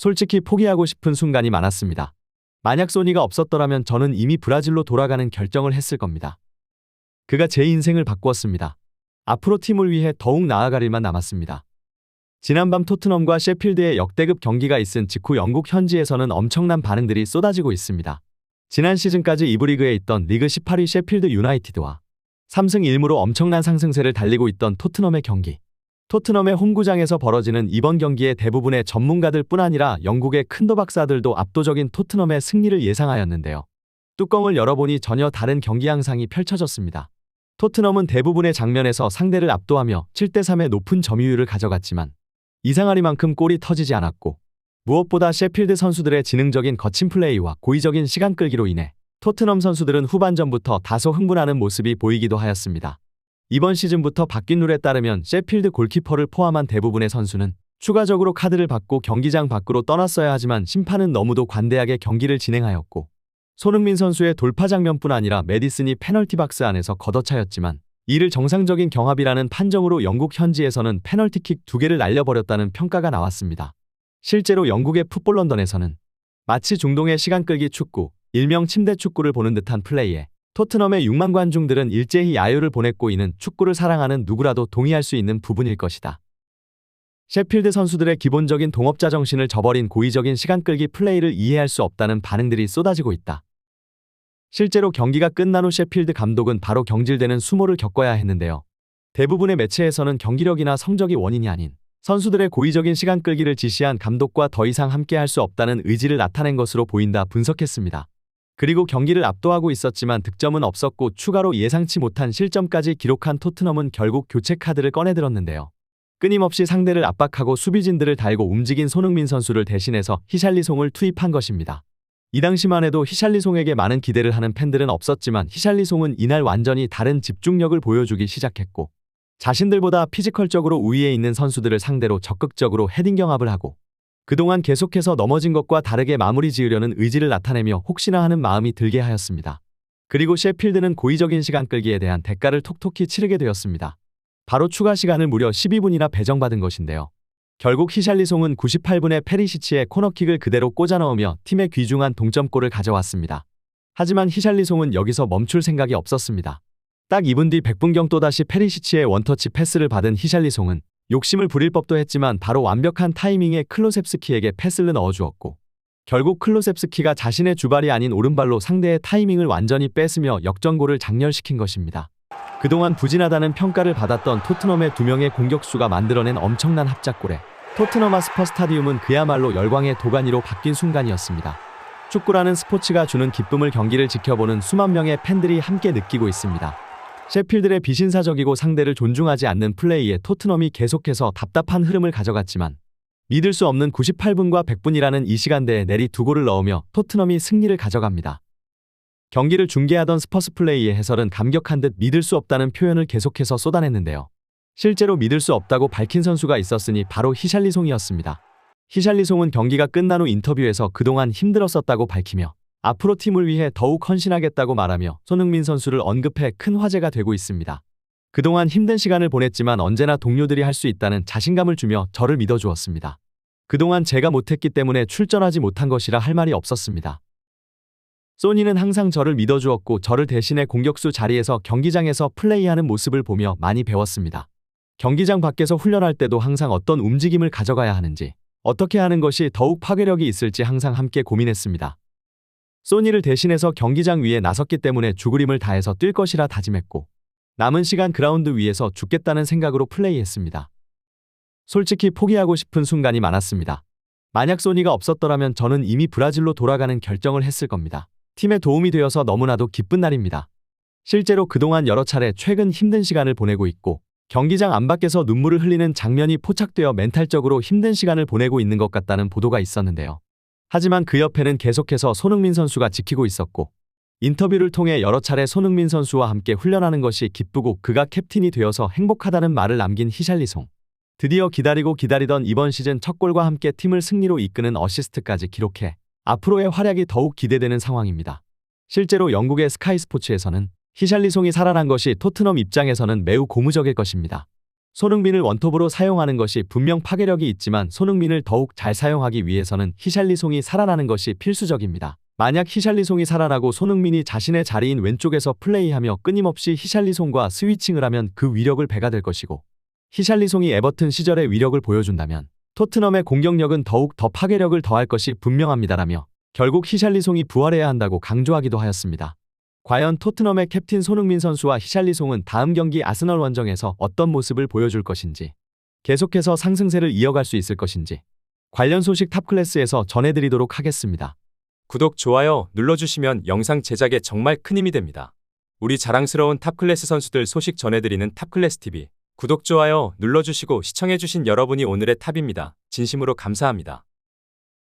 솔직히 포기하고 싶은 순간이 많았습니다. 만약 소니가 없었더라면 저는 이미 브라질로 돌아가는 결정을 했을 겁니다. 그가 제 인생을 바꾸었습니다. 앞으로 팀을 위해 더욱 나아갈 일만 남았습니다. 지난밤 토트넘과 셰필드의 역대급 경기가 있은 직후 영국 현지에서는 엄청난 반응들이 쏟아지고 있습니다. 지난 시즌까지 2부 리그에 있던 리그 18위 셰필드 유나이티드와 3승 1무로 엄청난 상승세를 달리고 있던 토트넘의 경기. 토트넘의 홈구장에서 벌어지는 이번 경기에 대부분의 전문가들 뿐 아니라 영국의 큰도 박사들도 압도적인 토트넘의 승리를 예상하였는데요. 뚜껑을 열어보니 전혀 다른 경기 양상이 펼쳐졌습니다. 토트넘은 대부분의 장면에서 상대를 압도하며 7대3의 높은 점유율을 가져갔지만 이상하리만큼 골이 터지지 않았고, 무엇보다 셰필드 선수들의 지능적인 거친 플레이와 고의적인 시간 끌기로 인해 토트넘 선수들은 후반전부터 다소 흥분하는 모습이 보이기도 하였습니다. 이번 시즌부터 바뀐 룰에 따르면 셰필드 골키퍼를 포함한 대부분의 선수는 추가적으로 카드를 받고 경기장 밖으로 떠났어야 하지만 심판은 너무도 관대하게 경기를 진행하였고, 손흥민 선수의 돌파 장면뿐 아니라 메디슨이 페널티 박스 안에서 걷어차였지만 이를 정상적인 경합이라는 판정으로 영국 현지에서는 페널티킥 2개를 날려버렸다는 평가가 나왔습니다. 실제로 영국의 풋볼 런던에서는 마치 중동의 시간 끌기 축구, 일명 침대 축구를 보는 듯한 플레이에 토트넘의 6만 관중들은 일제히 야유를 보냈고, 이는 축구를 사랑하는 누구라도 동의할 수 있는 부분일 것이다. 셰필드 선수들의 기본적인 동업자 정신을 저버린 고의적인 시간 끌기 플레이를 이해할 수 없다는 반응들이 쏟아지고 있다. 실제로 경기가 끝난 후 셰필드 감독은 바로 경질되는 수모를 겪어야 했는데요. 대부분의 매체에서는 경기력이나 성적이 원인이 아닌 선수들의 고의적인 시간 끌기를 지시한 감독과 더 이상 함께할 수 없다는 의지를 나타낸 것으로 보인다 분석했습니다. 그리고 경기를 압도하고 있었지만 득점은 없었고 추가로 예상치 못한 실점까지 기록한 토트넘은 결국 교체 카드를 꺼내들었는데요. 끊임없이 상대를 압박하고 수비진들을 달고 움직인 손흥민 선수를 대신해서 히샬리송을 투입한 것입니다. 이 당시만 해도 히샬리송에게 많은 기대를 하는 팬들은 없었지만 히샬리송은 이날 완전히 다른 집중력을 보여주기 시작했고, 자신들보다 피지컬적으로 우위에 있는 선수들을 상대로 적극적으로 헤딩 경합을 하고 그동안 계속해서 넘어진 것과 다르게 마무리 지으려는 의지를 나타내며 혹시나 하는 마음이 들게 하였습니다. 그리고 셰필드는 고의적인 시간 끌기에 대한 대가를 톡톡히 치르게 되었습니다. 바로 추가 시간을 무려 12분이나 배정받은 것인데요. 결국 히샬리송은 98분에 페리시치의 코너킥을 그대로 꽂아 넣으며 팀의 귀중한 동점골을 가져왔습니다. 하지만 히샬리송은 여기서 멈출 생각이 없었습니다. 딱 2분 뒤 100분경 또다시 페리시치의 원터치 패스를 받은 히샬리송은 욕심을 부릴 법도 했지만 바로 완벽한 타이밍에 클로셉스키에게 패스를 넣어주었고, 결국 클로셉스키가 자신의 주발이 아닌 오른발로 상대의 타이밍을 완전히 뺏으며 역전골을 장렬시킨 것입니다. 그동안 부진하다는 평가를 받았던 토트넘의 2명의 공격수가 만들어낸 엄청난 합작골에 토트넘 하스퍼 스타디움은 그야말로 열광의 도가니로 바뀐 순간이었습니다. 축구라는 스포츠가 주는 기쁨을 경기를 지켜보는 수만 명의 팬들이 함께 느끼고 있습니다. 셰필드의 비신사적이고 상대를 존중하지 않는 플레이에 토트넘이 계속해서 답답한 흐름을 가져갔지만 믿을 수 없는 98분과 100분이라는 이 시간대에 내리 2골을 넣으며 토트넘이 승리를 가져갑니다. 경기를 중계하던 스퍼스 플레이의 해설은 감격한 듯 믿을 수 없다는 표현을 계속해서 쏟아냈는데요. 실제로 믿을 수 없다고 밝힌 선수가 있었으니 바로 히샬리송이었습니다. 히샬리송은 경기가 끝난 후 인터뷰에서 그동안 힘들었었다고 밝히며 앞으로 팀을 위해 더욱 헌신하겠다고 말하며 손흥민 선수를 언급해 큰 화제가 되고 있습니다. 그동안 힘든 시간을 보냈지만 언제나 동료들이 할 수 있다는 자신감을 주며 저를 믿어주었습니다. 그동안 제가 못했기 때문에 출전하지 못한 것이라 할 말이 없었습니다. 소니는 항상 저를 믿어주었고 저를 대신해 공격수 자리에서 경기장에서 플레이하는 모습을 보며 많이 배웠습니다. 경기장 밖에서 훈련할 때도 항상 어떤 움직임을 가져가야 하는지, 어떻게 하는 것이 더욱 파괴력이 있을지 항상 함께 고민했습니다. 소니를 대신해서 경기장 위에 나섰기 때문에 죽으림을 다해서 뛸 것이라 다짐했고 남은 시간 그라운드 위에서 죽겠다는 생각으로 플레이했습니다. 솔직히 포기하고 싶은 순간이 많았습니다. 만약 소니가 없었더라면 저는 이미 브라질로 돌아가는 결정을 했을 겁니다. 팀에 도움이 되어서 너무나도 기쁜 날입니다. 실제로 그동안 여러 차례 최근 힘든 시간을 보내고 있고 경기장 안팎에서 눈물을 흘리는 장면이 포착되어 멘탈적으로 힘든 시간을 보내고 있는 것 같다는 보도가 있었는데요. 하지만 그 옆에는 계속해서 손흥민 선수가 지키고 있었고 인터뷰를 통해 여러 차례 손흥민 선수와 함께 훈련하는 것이 기쁘고 그가 캡틴이 되어서 행복하다는 말을 남긴 히샬리송. 드디어 기다리고 기다리던 이번 시즌 첫 골과 함께 팀을 승리로 이끄는 어시스트까지 기록해 앞으로의 활약이 더욱 기대되는 상황입니다. 실제로 영국의 스카이 스포츠에서는 히샬리송이 살아난 것이 토트넘 입장에서는 매우 고무적일 것입니다. 손흥민을 원톱으로 사용하는 것이 분명 파괴력이 있지만 손흥민을 더욱 잘 사용하기 위해서는 히샬리송이 살아나는 것이 필수적입니다. 만약 히샬리송이 살아나고 손흥민이 자신의 자리인 왼쪽에서 플레이하며 끊임없이 히샬리송과 스위칭을 하면 그 위력을 배가 될 것이고, 히샬리송이 에버튼 시절의 위력을 보여준다면 토트넘의 공격력은 더욱 더 파괴력을 더할 것이 분명합니다라며 결국 히샬리송이 부활해야 한다고 강조하기도 하였습니다. 과연 토트넘의 캡틴 손흥민 선수와 히샬리송은 다음 경기 아스널 원정에서 어떤 모습을 보여줄 것인지, 계속해서 상승세를 이어갈 수 있을 것인지 관련 소식 탑클래스에서 전해드리도록 하겠습니다. 구독, 좋아요 눌러주시면 영상 제작에 정말 큰 힘이 됩니다. 우리 자랑스러운 탑클래스 선수들 소식 전해드리는 탑클래스TV. 구독, 좋아요 눌러주시고 시청해주신 여러분이 오늘의 탑입니다. 진심으로 감사합니다.